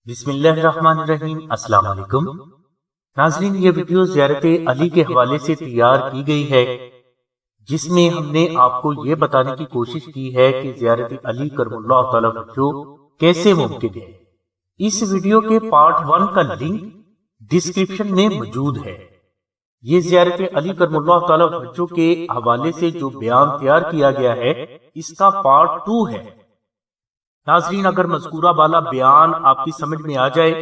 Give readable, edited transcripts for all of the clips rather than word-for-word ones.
بسم اللہ الرحمن الرحیم۔ السلام علیکم ناظرین، یہ ویڈیو زیارت علی کے حوالے سے تیار کی گئی ہے، جس میں ہم نے آپ کو یہ بتانے کی کوشش کی ہے کہ زیارت علی کرم اللہ تعالی وجہ کیسے ممکن ہے۔ اس ویڈیو کے پارٹ 1 کا لنک ڈسکرپشن میں موجود ہے۔ یہ زیارت علی کرم اللہ تعالی وجہ کے حوالے سے جو بیان تیار کیا گیا ہے، اس کا پارٹ 2 ہے۔ ناظرین، اگر مذکورہ بالا بیان آپ کی سمجھ میں آ جائے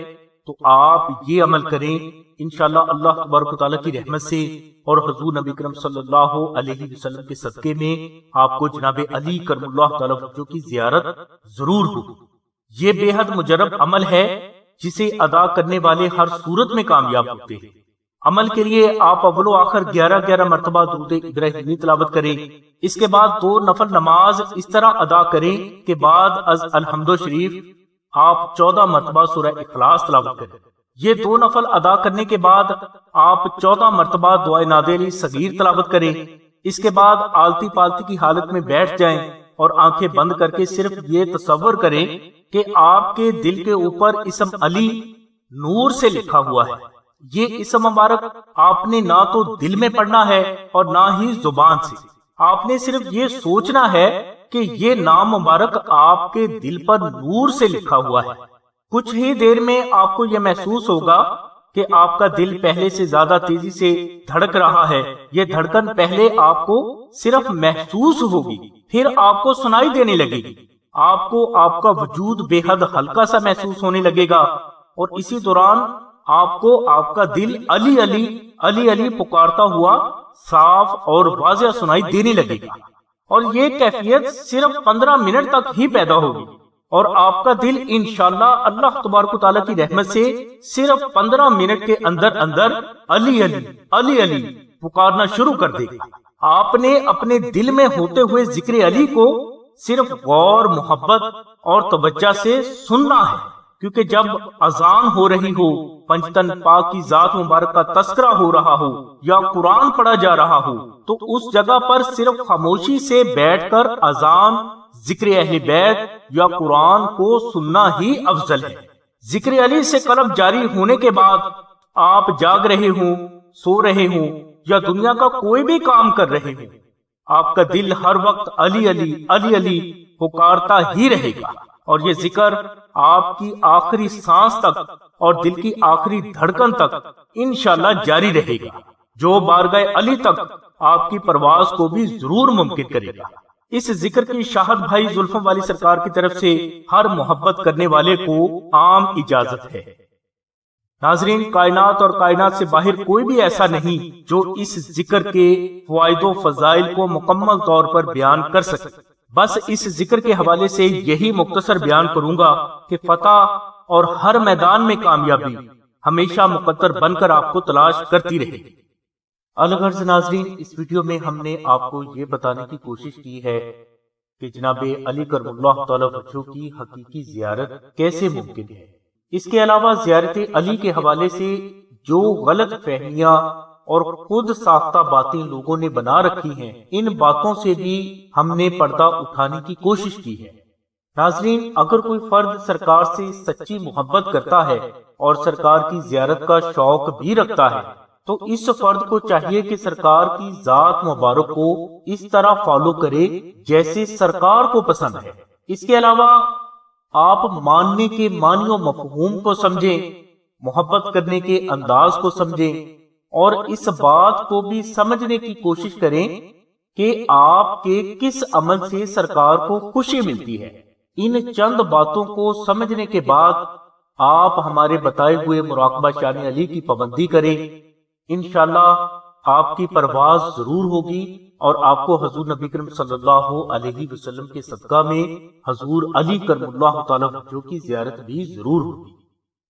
تو آپ یہ عمل کریں، انشاءاللہ اللہ تبارک و تعالیٰ کی رحمت سے اور حضور نبی کرم صلی اللہ علیہ وسلم کے صدقے میں آپ کو جناب علی کرم اللہ تعالیٰ وجہ کی زیارت ضرور ہوگی۔ یہ بے حد مجرب عمل ہے جسے ادا کرنے والے ہر صورت میں کامیاب ہوتے ہیں۔ عمل کے لیے آپ اول و آخر 11 مرتبہ درود ابراہیمی تلاوت کریں۔ اس کے بعد 2 نفل نماز اس طرح ادا کریں کہ بعد از الحمد شریف آپ 14 مرتبہ سورہ اخلاص تلاوت کریں۔ یہ 2 نفل ادا کرنے کے بعد آپ 14 مرتبہ دعائے ناد علی صغیر تلاوت کریں۔ اس کے بعد آلتی پالتی کی حالت میں بیٹھ جائیں اور آنکھیں بند کر کے صرف یہ تصور کریں کہ آپ کے دل کے اوپر اسم علی نور سے لکھا ہوا ہے۔ یہ اسم مبارک آپ نے نہ تو دل میں پڑھنا ہے اور نہ ہی زبان سے، آپ نے صرف یہ سوچنا ہے کہ یہ نام مبارک آپ کے دل پر نور سے لکھا ہوا ہے۔ کچھ ہی دیر میں آپ کو یہ محسوس ہوگا کہ آپ کا دل پہلے سے زیادہ تیزی سے دھڑک رہا ہے۔ یہ دھڑکن پہلے آپ کو صرف محسوس ہوگی، پھر آپ کو سنائی دینے لگے گی۔ آپ کو آپ کا وجود بے حد ہلکا سا محسوس ہونے لگے گا اور اسی دوران آپ کو آپ کا دل علی علی علی علی پکارتا ہوا صاف اور واضح سنائی دینے لگے گا، اور یہ کیفیت صرف 15 منٹ تک ہی پیدا ہوگی، اور آپ کا دل انشاءاللہ اللہ تبارک و تعالیٰ کی رحمت سے صرف 15 منٹ کے اندر اندر علی علی علی علی پکارنا شروع کر دے گا۔ آپ نے اپنے دل میں ہوتے ہوئے ذکر علی کو صرف غور، محبت اور توجہ سے سننا ہے، کیونکہ جب اذان ہو رہی ہو، پنجتن پاک کی ذات مبارک کا تذکرہ ہو رہا ہو یا قرآن پڑھا جا رہا ہو، تو اس جگہ پر صرف خاموشی سے بیٹھ کر اذان، ذکر اہل بیت یا قرآن کو سننا ہی افضل ہے۔ ذکر علی سے قلب جاری ہونے کے بعد آپ جاگ رہے ہوں، سو رہے ہوں یا دنیا کا کوئی بھی کام کر رہے ہوں، آپ کا دل ہر وقت علی علی علی علی پکارتا ہی رہے گا، اور یہ ذکر آپ کی آخری سانس تک اور دل کی آخری دھڑکن تک انشاءاللہ جاری رہے گا، جو بارگاہ علی تک آپ کی پرواز کو بھی ضرور ممکن کرے گا۔ اس ذکر کی شاہد بھائی زلفوں والی سرکار کی طرف سے ہر محبت کرنے والے کو عام اجازت ہے۔ ناظرین، کائنات اور کائنات سے باہر کوئی بھی ایسا نہیں جو اس ذکر کے فوائد و فضائل کو مکمل طور پر بیان کر سکے۔ بس اس ذکر کے حوالے سے یہی مختصر بیان کروں گا کہ فتح اور ہر میدان میں کامیابی ہمیشہ مقدر بن کر آپ کو تلاش کرتی رہے گی۔ الغرض ناظرین، اس ویڈیو میں ہم نے آپ کو یہ بتانے کی کوشش کی ہے کہ جناب علی کرم اللہ تعالی وجہ کی حقیقی زیارت کیسے ممکن ہے۔ اس کے علاوہ زیارت علی کے حوالے سے جو غلط فہمیاں اور خود ساختہ باتیں لوگوں نے بنا رکھی ہیں، ان باتوں سے بھی ہم نے پردہ اٹھانے کی کوشش کی ہے۔ ناظرین، اگر کوئی فرد سرکار سے سچی محبت کرتا ہے اور سرکار کی زیارت کا شوق بھی رکھتا ہے، تو اس فرد کو چاہیے کہ سرکار کی ذات مبارک کو اس طرح فالو کرے جیسے سرکار کو پسند ہے۔ اس کے علاوہ آپ ماننے کے معنی و مفہوم کو سمجھیں، محبت کرنے کے انداز کو سمجھیں، اور اس بات کو بھی سمجھنے کی کوشش کریں کہ آپ کے کس عمل سے سرکار کو خوشی ملتی ہے۔ ان چند باتوں کو سمجھنے کے بعد آپ ہمارے بتائے ہوئے مراقبہ شان علی کی پابندی کریں، انشاءاللہ آپ کی پرواز ضرور ہوگی اور آپ کو حضور نبی کرم صلی اللہ علیہ وسلم کے صدقہ میں حضور علی کرم اللہ تعالی وجہ کی زیارت بھی ضرور ہوگی۔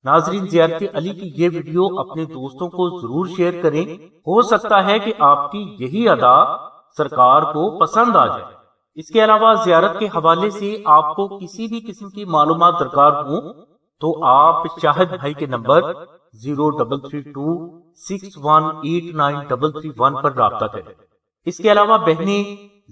ناظرین، زیارت علی کی یہ ویڈیو اپنے دوستوں کو ضرور شیئر کریں، ہو سکتا ہے کہ آپ کی یہی ادا سرکار کو پسند آ جائے۔ اس کے علاوہ زیارت کے حوالے سے آپ کو کسی بھی قسم کی معلومات درکار ہوں تو آپ شاہد بھائی کے نمبر 0332618933 پر رابطہ کریں۔ اس کے علاوہ بہنیں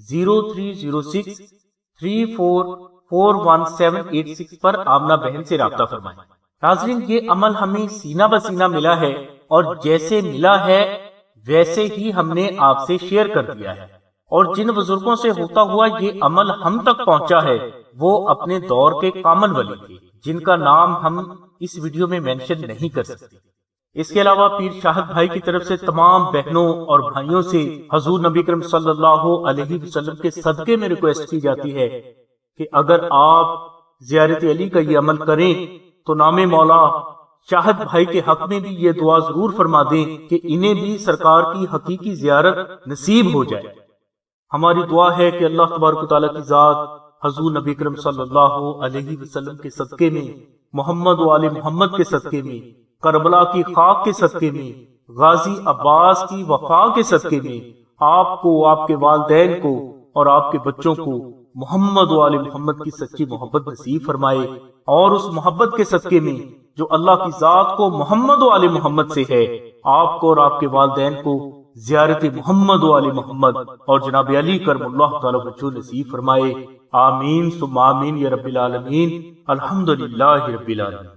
030634411786 پر آمنہ بہن سے رابطہ فرمائیں۔ ناظرین یہ عمل ہمیں سینہ بسینہ ملا ہے اور جیسے ملا ہے ویسے ہی ہم نے آپ سے شیئر کر دیا ہے، اور جن بزرگوں سے ہوتا ہوا یہ عمل ہم تک پہنچا ہے وہ اپنے دور کے کامل ولی تھے جن کا نام ہم اس ویڈیو میں مینشن نہیں کر سکتے۔ اس کے علاوہ پیر شاہد بھائی کی طرف سے تمام بہنوں اور بھائیوں سے حضور نبی کریم صلی اللہ علیہ وسلم کے صدقے میں ریکویسٹ کی جاتی ہے کہ اگر آپ زیارت علی کا یہ عمل کریں تو نام مولا شاہد بھائی کے حق میں بھی یہ دعا ضرور فرما دیں کہ انہیں بھی سرکار کی حقیقی زیارت نصیب ہو جائے۔ ہماری دعا ہے کہ اللہ تبارک و تعالیٰ کی ذات حضور نبی کریم صلی اللہ علیہ وسلم کے صدقے میں، محمد و آل محمد کے صدقے میں، کربلا کی خاک کے صدقے میں، غازی عباس کی وفا کے صدقے میں آپ کو، آپ کے والدین کو اور آپ کے بچوں کو محمد و آل محمد کی سچی محبت نصیب فرمائے، اور اس محبت کے صدقے میں جو اللہ کی ذات کو محمد و آل محمد سے ہے، آپ کو اور آپ کے والدین کو زیارت محمد و آل محمد اور جناب علی کرم اللہ تعالی وجہ نصیب فرمائے۔ آمین ثم آمین یا رب العالمین۔ الحمدللہ رب العالمین۔